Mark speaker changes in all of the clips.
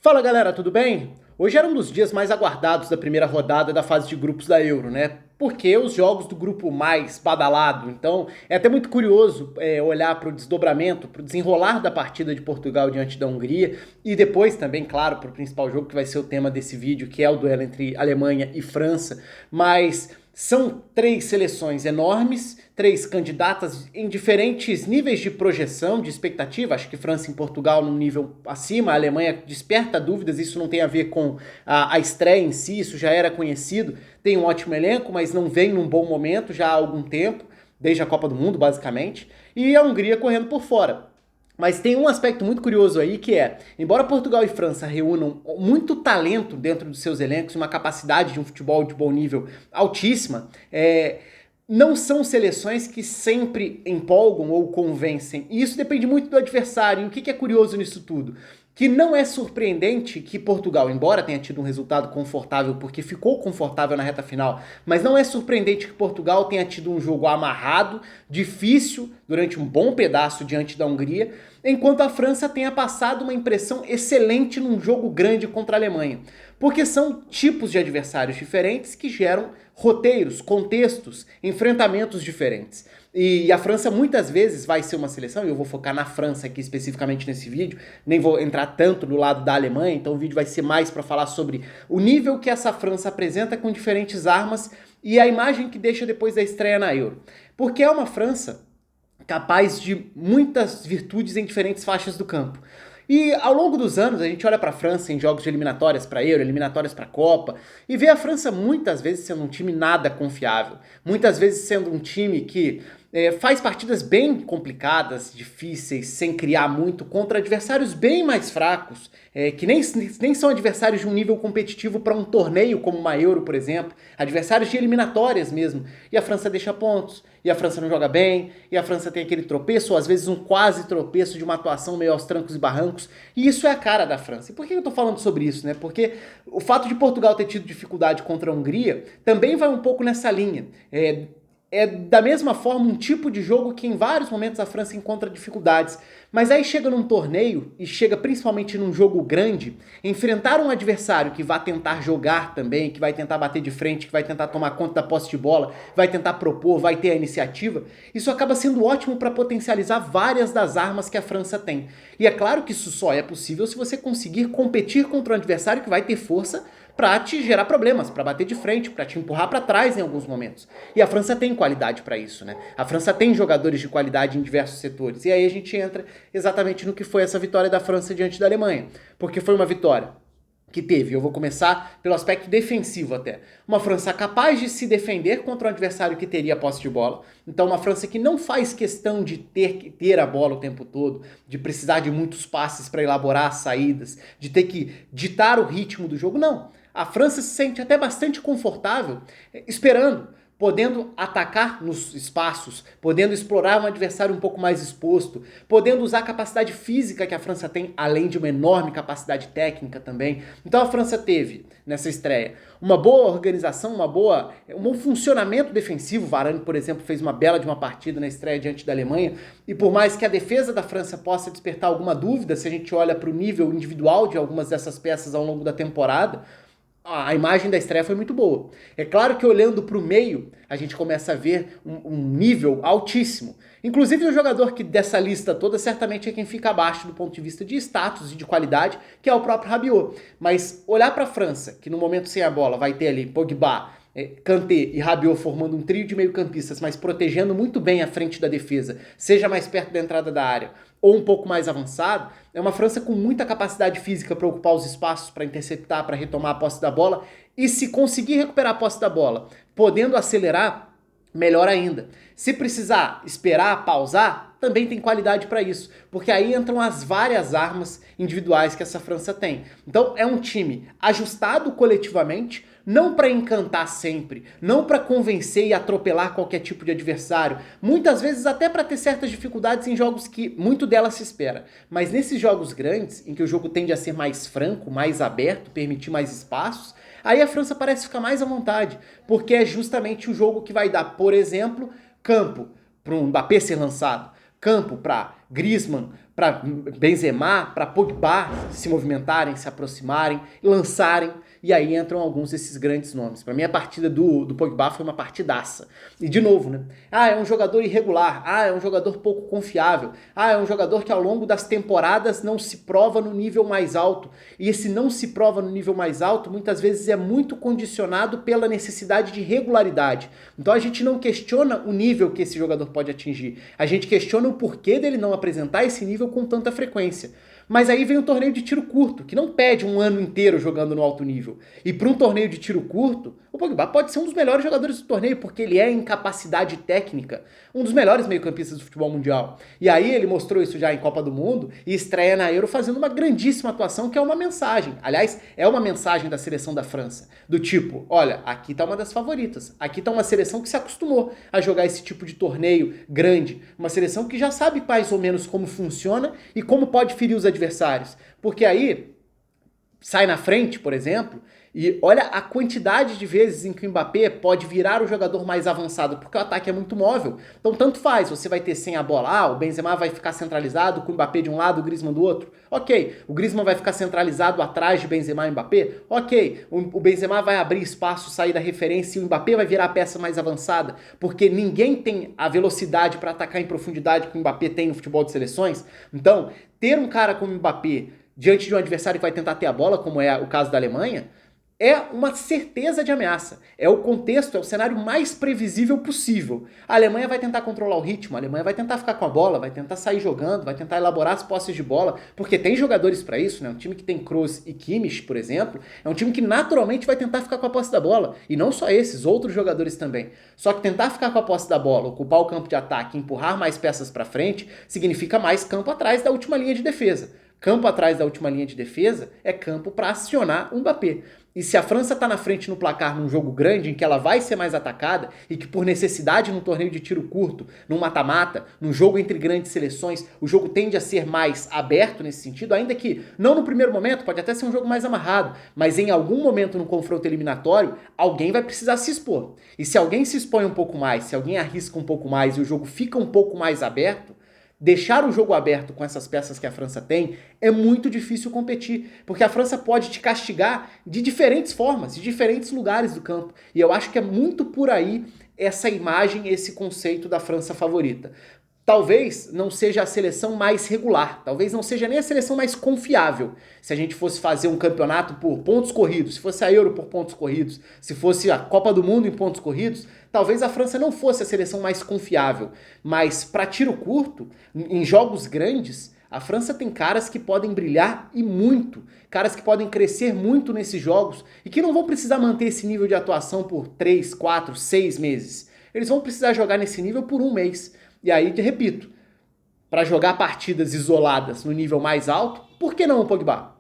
Speaker 1: Fala galera, tudo bem? Hoje era um dos dias mais aguardados da primeira rodada da fase de grupos da Euro, né? Porque os jogos do grupo mais badalado. Então é até muito curioso olhar para o desdobramento, para o desenrolar da partida de Portugal diante da Hungria e depois também, claro, para o principal jogo que vai ser o tema desse vídeo, que é o duelo entre Alemanha e França. Mas são três seleções enormes, três candidatas em diferentes níveis de projeção, de expectativa. Acho que França e Portugal num nível acima, a Alemanha desperta dúvidas, isso não tem a ver com a estreia em si, isso já era conhecido. Tem um ótimo elenco, mas não vem num bom momento já há algum tempo, desde a Copa do Mundo, basicamente. E a Hungria correndo por fora. Mas tem um aspecto muito curioso aí que é, embora Portugal e França reúnam muito talento dentro dos seus elencos, uma capacidade de um futebol de bom nível altíssima, não são seleções que sempre empolgam ou convencem. E isso depende muito do adversário. E o que é curioso nisso tudo? Que não é surpreendente que Portugal, embora tenha tido um resultado confortável, porque ficou confortável na reta final, mas não é surpreendente que Portugal tenha tido um jogo amarrado, difícil, durante um bom pedaço diante da Hungria, enquanto a França tenha passado uma impressão excelente num jogo grande contra a Alemanha. Porque são tipos de adversários diferentes que geram roteiros, contextos, enfrentamentos diferentes. E a França muitas vezes vai ser uma seleção, e eu vou focar na França aqui especificamente nesse vídeo, nem vou entrar tanto no lado da Alemanha, então o vídeo vai ser mais para falar sobre o nível que essa França apresenta com diferentes armas e a imagem que deixa depois da estreia na Euro. Porque é uma França capaz de muitas virtudes em diferentes faixas do campo. E ao longo dos anos a gente olha para a França em jogos de eliminatórias para Euro, eliminatórias para Copa, e vê a França muitas vezes sendo um time nada confiável, muitas vezes sendo um time que faz partidas bem complicadas, difíceis, sem criar muito, contra adversários bem mais fracos, que nem são adversários de um nível competitivo para um torneio como uma Euro, por exemplo, adversários de eliminatórias mesmo. E a França deixa pontos, e a França não joga bem, e a França tem aquele tropeço, ou às vezes um quase tropeço de uma atuação meio aos trancos e barrancos, e isso é a cara da França. E por que eu tô falando sobre isso, né? Porque o fato de Portugal ter tido dificuldade contra a Hungria também vai um pouco nessa linha. É da mesma forma um tipo de jogo que em vários momentos a França encontra dificuldades. Mas aí chega num torneio, e chega principalmente num jogo grande, enfrentar um adversário que vai tentar jogar também, que vai tentar bater de frente, que vai tentar tomar conta da posse de bola, vai tentar propor, vai ter a iniciativa, isso acaba sendo ótimo para potencializar várias das armas que a França tem. E é claro que isso só é possível se você conseguir competir contra um adversário que vai ter força para te gerar problemas, para bater de frente, para te empurrar para trás em alguns momentos. E a França tem qualidade para isso, né? A França tem jogadores de qualidade em diversos setores. E aí a gente entra exatamente no que foi essa vitória da França diante da Alemanha. Porque foi uma vitória que teve, eu vou começar pelo aspecto defensivo até. Uma França capaz de se defender contra um adversário que teria a posse de bola. Então uma França que não faz questão de ter a bola o tempo todo, de precisar de muitos passes para elaborar as saídas, de ter que ditar o ritmo do jogo, não. A França se sente até bastante confortável esperando, podendo atacar nos espaços, podendo explorar um adversário um pouco mais exposto, podendo usar a capacidade física que a França tem, além de uma enorme capacidade técnica também. Então a França teve, nessa estreia, uma boa organização, um bom funcionamento defensivo. Varane, por exemplo, fez uma bela de uma partida na estreia diante da Alemanha, e por mais que a defesa da França possa despertar alguma dúvida, se a gente olha para o nível individual de algumas dessas peças ao longo da temporada, a imagem da estreia foi muito boa. É claro que olhando para o meio, a gente começa a ver um nível altíssimo. Inclusive o jogador que dessa lista toda certamente é quem fica abaixo do ponto de vista de status e de qualidade, que é o próprio Rabiot. Mas olhar para a França, que no momento sem a bola vai ter ali Pogba, Kanté e Rabiot formando um trio de meio-campistas, mas protegendo muito bem a frente da defesa, seja mais perto da entrada da área ou um pouco mais avançado, é uma França com muita capacidade física para ocupar os espaços, para interceptar, para retomar a posse da bola, e se conseguir recuperar a posse da bola, podendo acelerar, melhor ainda. Se precisar esperar, pausar, também tem qualidade para isso, porque aí entram as várias armas individuais que essa França tem. Então é um time ajustado coletivamente, não para encantar sempre, não para convencer e atropelar qualquer tipo de adversário, muitas vezes até para ter certas dificuldades em jogos que muito dela se espera. Mas nesses jogos grandes, em que o jogo tende a ser mais franco, mais aberto, permitir mais espaços, aí a França parece ficar mais à vontade, porque é justamente o jogo que vai dar, por exemplo, campo para um Mbappé ser lançado, campo para Griezmann, para Benzema, para Pogba se movimentarem, se aproximarem, lançarem, e aí entram alguns desses grandes nomes. Para mim a partida do Pogba foi uma partidaça. E de novo, né? É um jogador irregular, é um jogador pouco confiável, é um jogador que ao longo das temporadas não se prova no nível mais alto. E esse não se prova no nível mais alto muitas vezes é muito condicionado pela necessidade de regularidade. Então a gente não questiona o nível que esse jogador pode atingir, a gente questiona o porquê dele não apresentar esse nível com tanta frequência. Mas aí vem o torneio de tiro curto, que não pede um ano inteiro jogando no alto nível. E para um torneio de tiro curto, o Pogba pode ser um dos melhores jogadores do torneio, porque ele é, em capacidade técnica, um dos melhores meio-campistas do futebol mundial. E aí ele mostrou isso já em Copa do Mundo e estreia na Euro fazendo uma grandíssima atuação, que é uma mensagem. Aliás, é uma mensagem da seleção da França. Do tipo, olha, aqui tá uma das favoritas. Aqui tá uma seleção que se acostumou a jogar esse tipo de torneio grande. Uma seleção que já sabe mais ou menos como funciona e como pode ferir os adversários. Porque aí sai na frente, por exemplo, e olha a quantidade de vezes em que o Mbappé pode virar o jogador mais avançado, porque o ataque é muito móvel. Então tanto faz, você vai ter sem a bola, o Benzema vai ficar centralizado com o Mbappé de um lado, o Griezmann do outro. Ok, o Griezmann vai ficar centralizado atrás de Benzema e Mbappé. Ok, o Benzema vai abrir espaço, sair da referência e o Mbappé vai virar a peça mais avançada, porque ninguém tem a velocidade para atacar em profundidade que o Mbappé tem no futebol de seleções. Então, ter um cara como o Mbappé diante de um adversário que vai tentar ter a bola, como é o caso da Alemanha, é uma certeza de ameaça. É o contexto, é o cenário mais previsível possível. A Alemanha vai tentar controlar o ritmo, a Alemanha vai tentar ficar com a bola, vai tentar sair jogando, vai tentar elaborar as posses de bola, porque tem jogadores para isso, né? Um time que tem Kroos e Kimmich, por exemplo, é um time que naturalmente vai tentar ficar com a posse da bola. E não só esses, outros jogadores também. Só que tentar ficar com a posse da bola, ocupar o campo de ataque, empurrar mais peças para frente, significa mais campo atrás da última linha de defesa. Campo atrás da última linha de defesa é campo para acionar o Mbappé. E se a França está na frente no placar num jogo grande, em que ela vai ser mais atacada, e que por necessidade num torneio de tiro curto, num mata-mata, num jogo entre grandes seleções, o jogo tende a ser mais aberto nesse sentido, ainda que não no primeiro momento, pode até ser um jogo mais amarrado, mas em algum momento no confronto eliminatório, alguém vai precisar se expor. E se alguém se expõe um pouco mais, se alguém arrisca um pouco mais e o jogo fica um pouco mais aberto, deixar o jogo aberto com essas peças que a França tem é muito difícil competir, porque a França pode te castigar de diferentes formas, de diferentes lugares do campo. E eu acho que é muito por aí essa imagem, esse conceito da França favorita. Talvez não seja a seleção mais regular, talvez não seja nem a seleção mais confiável. Se a gente fosse fazer um campeonato por pontos corridos, se fosse a Euro por pontos corridos, se fosse a Copa do Mundo em pontos corridos, talvez a França não fosse a seleção mais confiável. Mas para tiro curto, em jogos grandes, a França tem caras que podem brilhar e muito, caras que podem crescer muito nesses jogos e que não vão precisar manter esse nível de atuação por 3, 4, 6 meses. Eles vão precisar jogar nesse nível por um mês. E aí, te repito, para jogar partidas isoladas no nível mais alto, por que não o Pogba?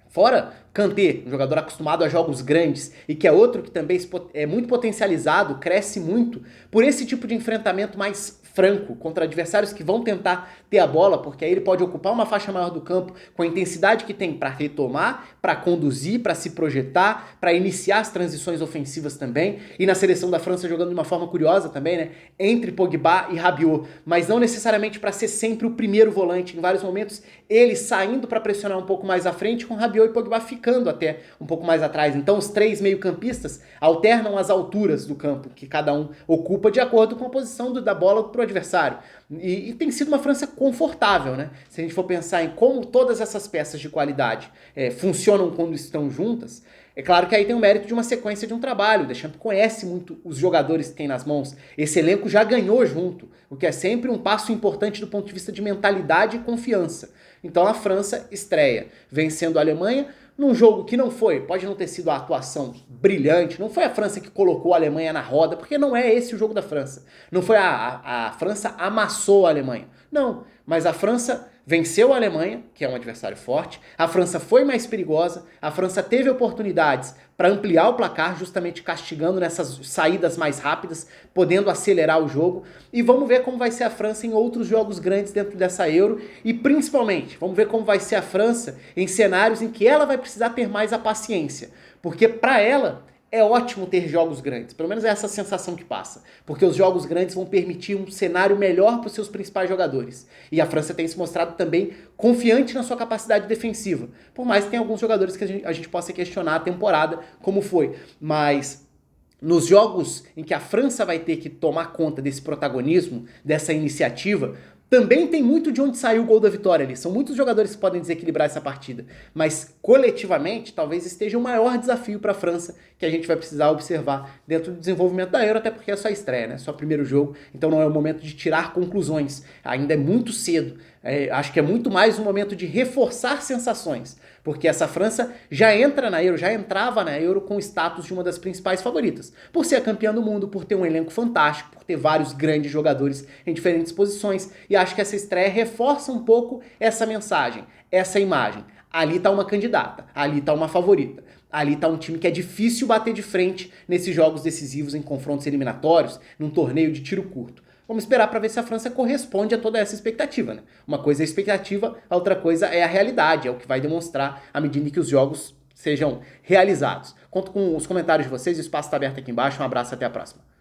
Speaker 1: Fora Kanté, um jogador acostumado a jogos grandes e que é outro que também é muito potencializado, cresce muito por esse tipo de enfrentamento mais franco contra adversários que vão tentar ter a bola, porque aí ele pode ocupar uma faixa maior do campo com a intensidade que tem para retomar, para conduzir, para se projetar, para iniciar as transições ofensivas também. E na seleção da França jogando de uma forma curiosa também, né? Entre Pogba e Rabiot, mas não necessariamente para ser sempre o primeiro volante. Em vários momentos ele saindo para pressionar um pouco mais à frente, com Rabiot e Pogba ficando até um pouco mais atrás. Então os três meio-campistas alternam as alturas do campo que cada um ocupa de acordo com a posição da bola pro adversário. E tem sido uma França confortável, né? Se a gente for pensar em como todas essas peças de qualidade funcionam quando estão juntas, é claro que aí tem o mérito de uma sequência de um trabalho. O Deschamps conhece muito os jogadores que tem nas mãos. Esse elenco já ganhou junto, o que é sempre um passo importante do ponto de vista de mentalidade e confiança. Então a França estreia vencendo a Alemanha num jogo que não foi, pode não ter sido a atuação brilhante, não foi a França que colocou a Alemanha na roda, porque não é esse o jogo da França. Não foi a França amassou a Alemanha. Não, mas a França venceu a Alemanha, que é um adversário forte, a França foi mais perigosa, a França teve oportunidades para ampliar o placar, justamente castigando nessas saídas mais rápidas, podendo acelerar o jogo, e vamos ver como vai ser a França em outros jogos grandes dentro dessa Euro, e principalmente, vamos ver como vai ser a França em cenários em que ela vai precisar ter mais a paciência, porque para ela é ótimo ter jogos grandes, pelo menos é essa sensação que passa, porque os jogos grandes vão permitir um cenário melhor para os seus principais jogadores. E a França tem se mostrado também confiante na sua capacidade defensiva, por mais que tenha alguns jogadores que a gente possa questionar a temporada, como foi, mas nos jogos em que a França vai ter que tomar conta desse protagonismo, dessa iniciativa, também tem muito de onde saiu o gol da vitória ali. São muitos jogadores que podem desequilibrar essa partida. Mas, coletivamente, talvez esteja o maior desafio para a França que a gente vai precisar observar dentro do desenvolvimento da Euro, até porque é só estreia, né? Só primeiro jogo, então não é o momento de tirar conclusões. Ainda é muito cedo. Acho que é muito mais um momento de reforçar sensações, porque essa França já entra na Euro, já entrava na Euro com o status de uma das principais favoritas, por ser a campeã do mundo, por ter um elenco fantástico, por ter vários grandes jogadores em diferentes posições, e acho que essa estreia reforça um pouco essa mensagem, essa imagem. Ali tá uma candidata, ali tá uma favorita, ali tá um time que é difícil bater de frente nesses jogos decisivos em confrontos eliminatórios, num torneio de tiro curto. Vamos esperar para ver se a França corresponde a toda essa expectativa, né? Uma coisa é a expectativa, a outra coisa é a realidade, é o que vai demonstrar à medida que os jogos sejam realizados. Conto com os comentários de vocês, o espaço está aberto aqui embaixo, um abraço, até a próxima.